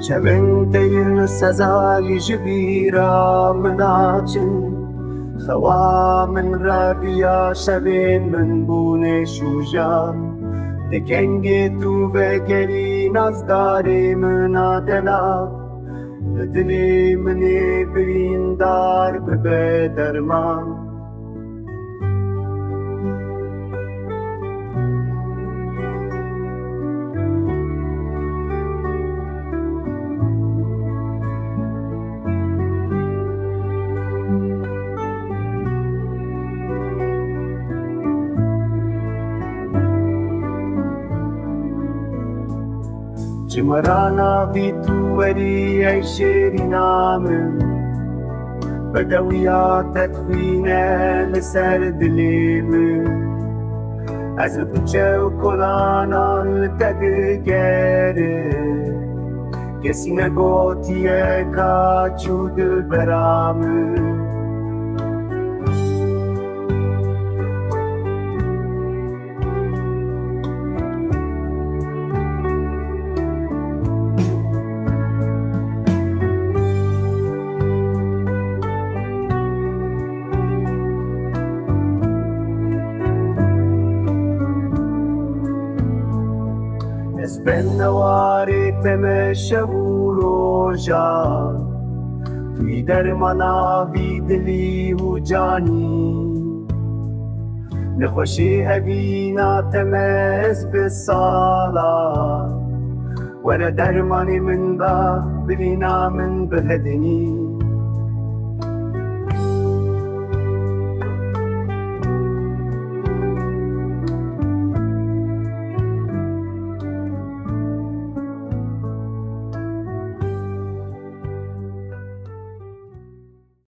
شبن تیر سزای جبیرا مناچن خوا من رابیا شبن من بونه شوجا دکنگی تو بگری نزداری من آدلا دلی منی بریندار ببه درمان جمرانا بيتو وري أي شيري نامن بدويا تدفينا لسر دليم أزبجو كولانا لتدقاري كسينا قوتي كاچو دل برامن بن نواری تمشه و روژا توی درمانا بی دلی و جانی نخوشی هبینا تمز بسالا وره درمانی من با ببینا من بهدنی